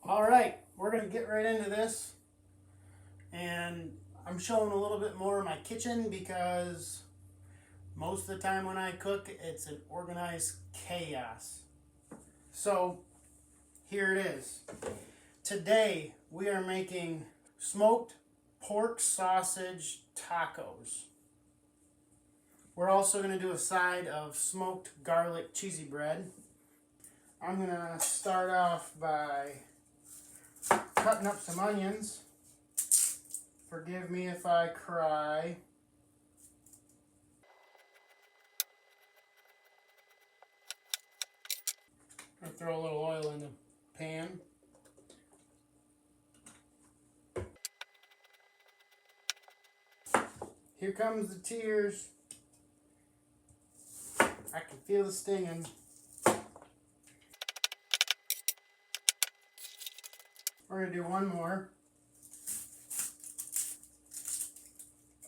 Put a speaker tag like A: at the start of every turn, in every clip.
A: All right, we're gonna get right into this, and I'm showing a little bit more of my kitchen because most of the time when I cook, it's an organized chaos. So here it is. Today we are making smoked pork sausage tacos. We're also gonna do a side of smoked garlic cheesy bread. I'm gonna start off by cutting up some onions. Forgive me if I cry. I'm gonna throw a little oil in the pan. Here comes the tears. I can feel the stinging. We're gonna do one more.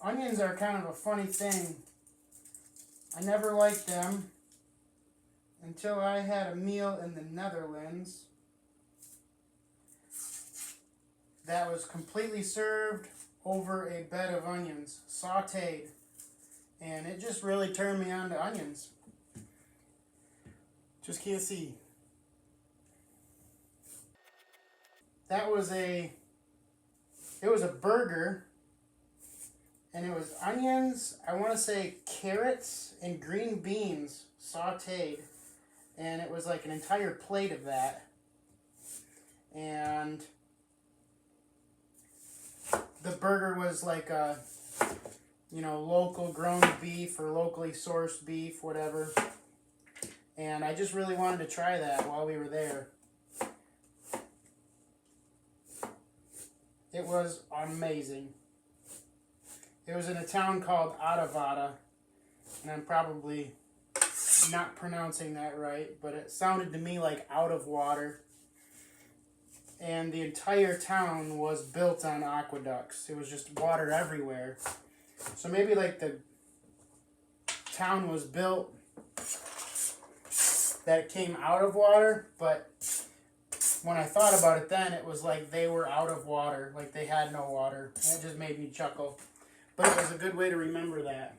A: Onions are kind of a funny thing. I never liked them until I had a meal in the Netherlands that was completely served over a bed of onions, sauteed. And it just really turned me on to onions. Just can't see. It was a burger, and it was onions, I want to say carrots and green beans sauteed, and it was like an entire plate of that. And the burger was like a, local grown beef or locally sourced beef, whatever. And I just really wanted to try that while we were there. It was amazing. It was in a town called Adavada, and I'm probably not pronouncing that right, but it sounded to me like out of water. And the entire town was built on aqueducts. It was just water everywhere. So maybe like the town was built that it came out of water, but when I thought about it then, it was like they were out of water, like they had no water. And it just made me chuckle. But it was a good way to remember that.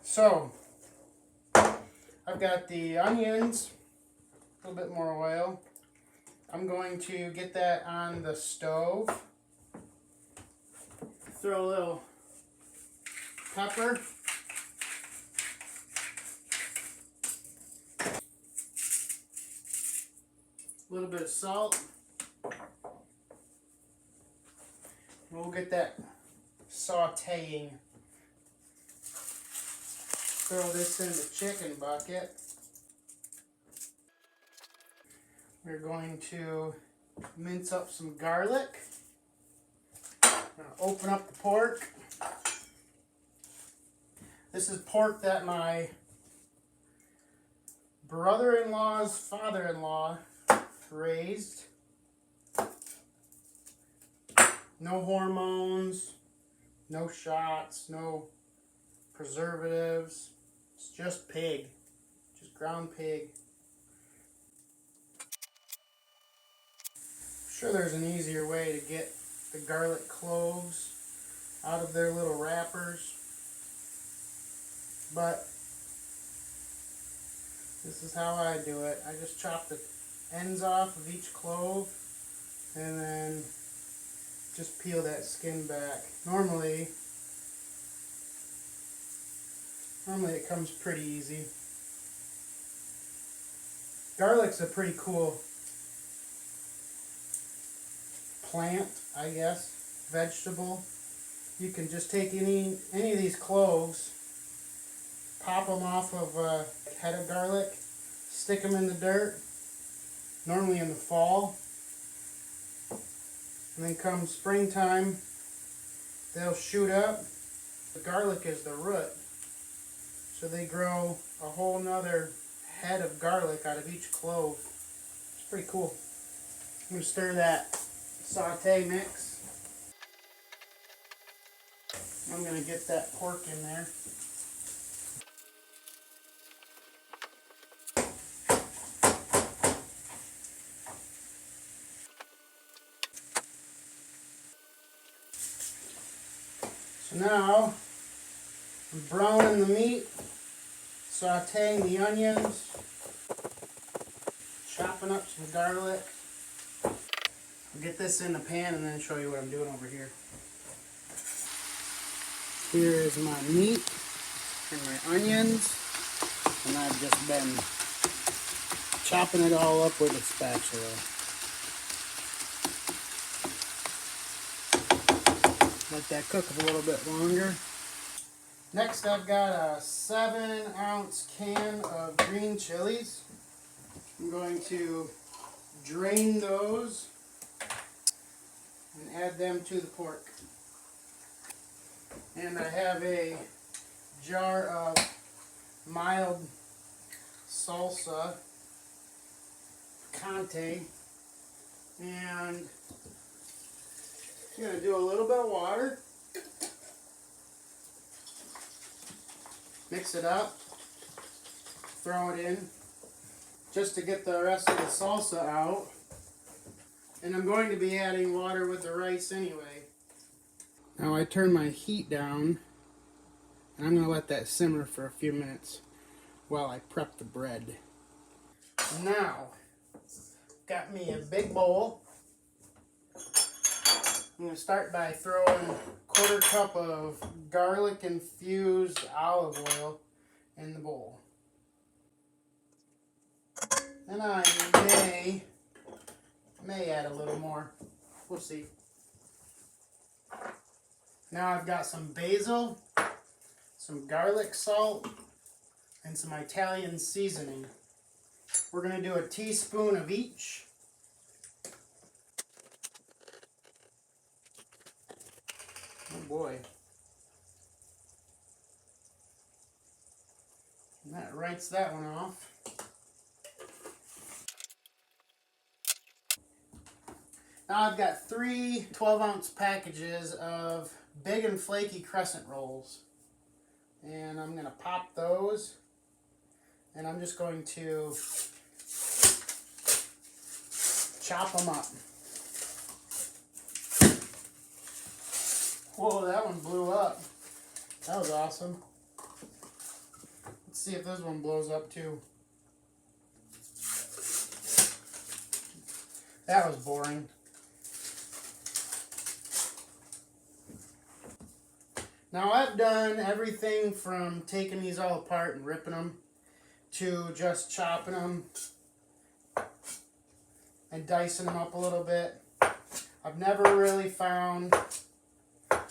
A: So, I've got the onions, a little bit more oil. I'm going to get that on the stove. Throw a little pepper. A little bit of salt. We'll get that sauteing. Throw this in the chicken bucket. We're going to mince up some garlic. I'm going to open up the pork. This is pork that my brother-in-law's father-in-law raised. No hormones, no shots, no preservatives. It's just pig, just ground pig. I'm sure there's an easier way to get the garlic cloves out of their little wrappers, but this is how I do it. I just chop the ends off of each clove and then just peel that skin back. Normally it comes pretty easy. Garlic's a pretty cool plant, I guess, vegetable. You can just take any of these cloves, pop them off of a head of garlic, stick them in the dirt, normally in the fall, and then come springtime, they'll shoot up. The garlic is the root, so they grow a whole nother head of garlic out of each clove. It's pretty cool. I'm going to stir that saute mix. I'm going to get that pork in there. So now I'm browning the meat, sauteing the onions, chopping up some garlic. I'll get this in the pan and then show you what I'm doing over here. Here is my meat and my onions, and I've just been chopping it all up with a spatula. Let that cook a little bit longer. Next I've got a 7-ounce can of green chilies. I'm going to drain those and add them to the pork. And I have a jar of mild salsa picante, and I'm going to do a little bit of water, mix it up, throw it in just to get the rest of the salsa out, and I'm going to be adding water with the rice anyway. Now I turn my heat down, and I'm going to let that simmer for a few minutes while I prep the bread. Now, got me a big bowl. I'm going to start by throwing a 1/4 cup of garlic infused olive oil in the bowl. And I may add a little more. We'll see. Now I've got some basil, some garlic salt, and some Italian seasoning. We're going to do a teaspoon of each. Oh boy. And that writes that one off. Now I've got 3 12-ounce packages of big and flaky crescent rolls. And I'm going to pop those. And I'm just going to chop them up. Whoa, that one blew up. That was awesome. Let's see if this one blows up too. That was boring. Now I've done everything from taking these all apart and ripping them to just chopping them and dicing them up a little bit. I've never really found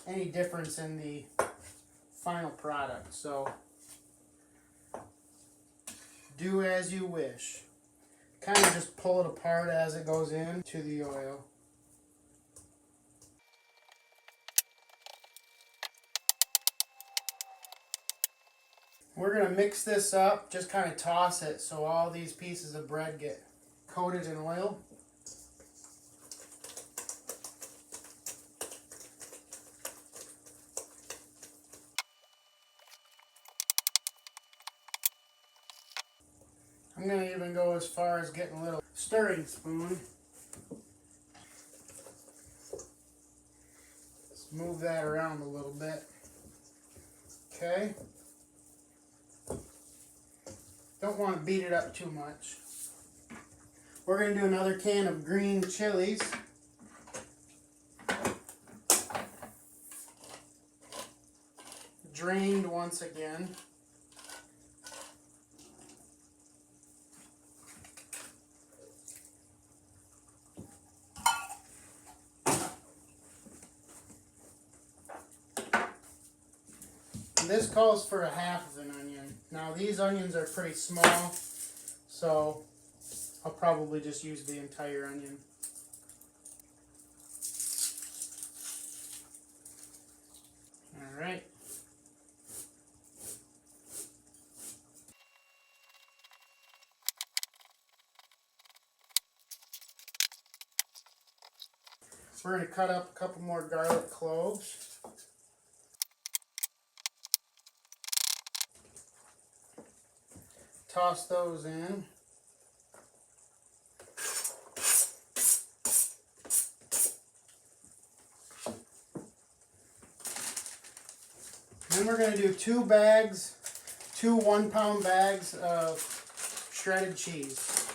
A: any difference in the final product, so do as you wish. Kind of just pull it apart as it goes into the oil. We're going to mix this up, just kind of toss it so all these pieces of bread get coated in oil. I'm going to even go as far as getting a little stirring spoon. Let's move that around a little bit. Okay. Don't want to beat it up too much. We're going to do another can of green chilies. Drained once again. And this calls for a 1/2 of an onion. Now these onions are pretty small, so I'll probably just use the entire onion. Alright. We're going to cut up a couple more garlic cloves. Toss those in. Then we're going to do 2 1-pound bags of shredded cheese.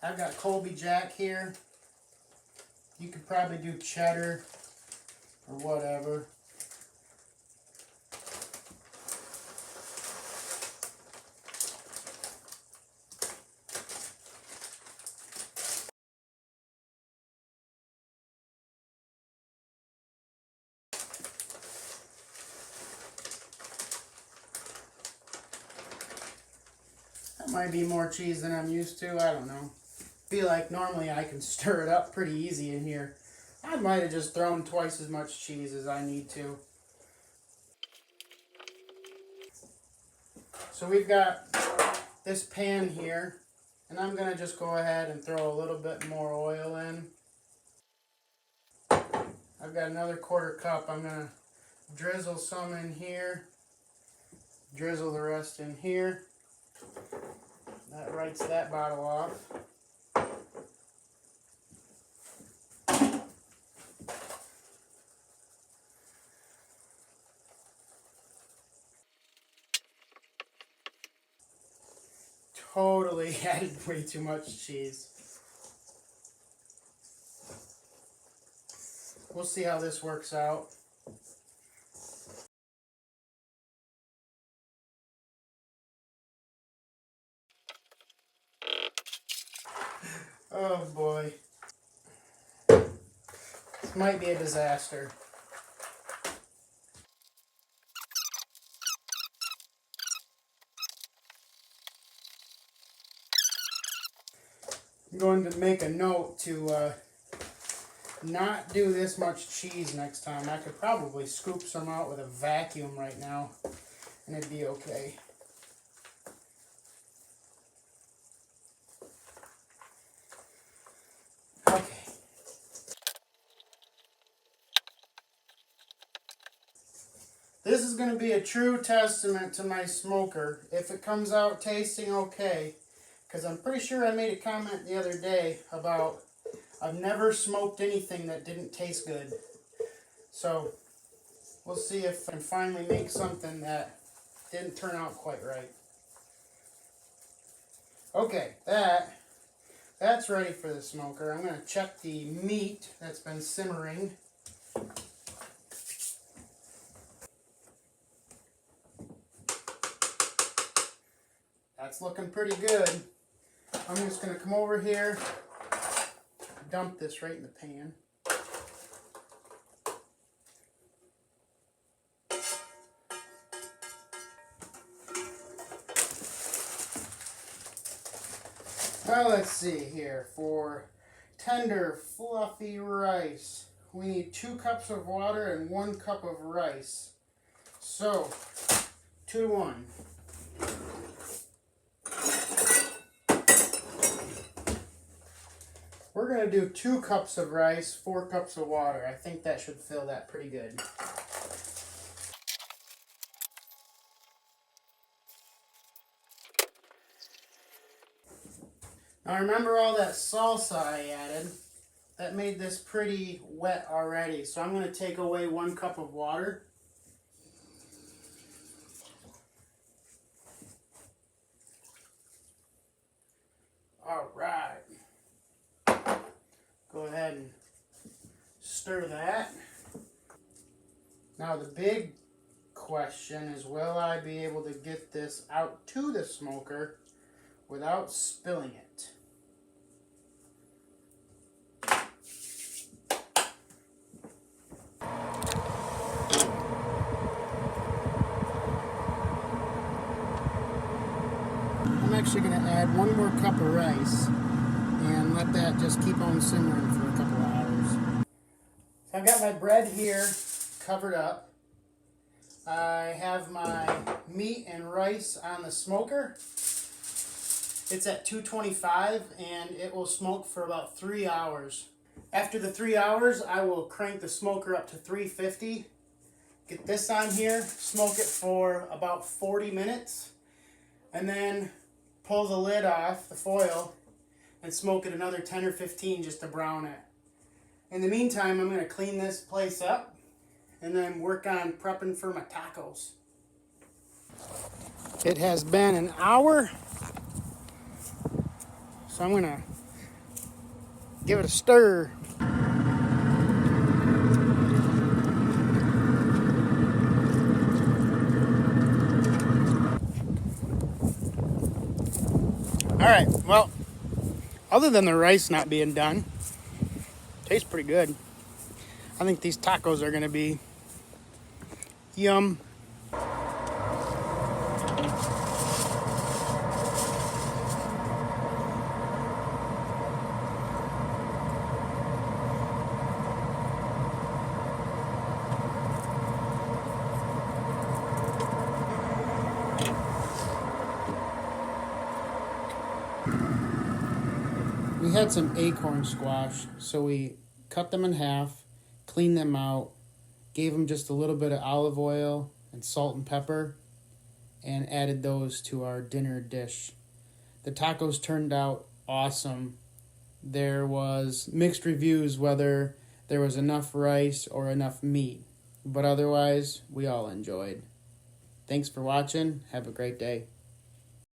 A: I've got Colby Jack here. You could probably do cheddar or whatever. That might be more cheese than I'm used to, I don't know. Feel like normally I can stir it up pretty easy in here. I might have just thrown twice as much cheese as I need to. So we've got this pan here, and I'm going to just go ahead and throw a little bit more oil in. I've got another 1/4 cup. I'm going to drizzle some in here, drizzle the rest in here. That writes that bottle off. Totally added way too much cheese. We'll see how this works out. Oh boy. This might be a disaster. I'm going to make a note to not do this much cheese next time. I could probably scoop some out with a vacuum right now and it'd be okay. Okay. This is going to be a true testament to my smoker if it comes out tasting okay, because I'm pretty sure I made a comment the other day about I've never smoked anything that didn't taste good. So we'll see if I can finally make something that didn't turn out quite right. Okay, that's ready for the smoker. I'm going to check the meat that's been simmering. That's looking pretty good. I'm just going to come over here, dump this right in the pan. Now let's see here. For tender, fluffy rice, we need 2 cups of water and 1 cup of rice. So, 2 to 1. We're going to do 2 cups of rice, 4 cups of water. I think that should fill that pretty good. Now remember all that salsa I added? That made this pretty wet already. So I'm going to take away 1 cup of water. All right. Go ahead and stir that. Now the big question is, will I be able to get this out to the smoker without spilling it? I'm actually going to add 1 more cup of rice and let that just keep on simmering for a couple of hours. So I've got my bread here covered up. I have my meat and rice on the smoker. It's at 225 and it will smoke for about 3 hours. After the 3 hours, I will crank the smoker up to 350. Get this on here, smoke it for about 40 minutes, and then pull the lid off, the foil, and smoke it another 10 or 15 just to brown it. In the meantime, I'm going to clean this place up and then work on prepping for my tacos. It has been an hour, so I'm going to give it a stir. Alright, well, other than the rice not being done, tastes pretty good. I think these tacos are going to be yum. We had some acorn squash, so we cut them in half, cleaned them out, gave them just a little bit of olive oil and salt and pepper, and added those to our dinner dish. The tacos turned out awesome. There was mixed reviews whether there was enough rice or enough meat, but otherwise, we all enjoyed. Thanks for watching. Have a great day.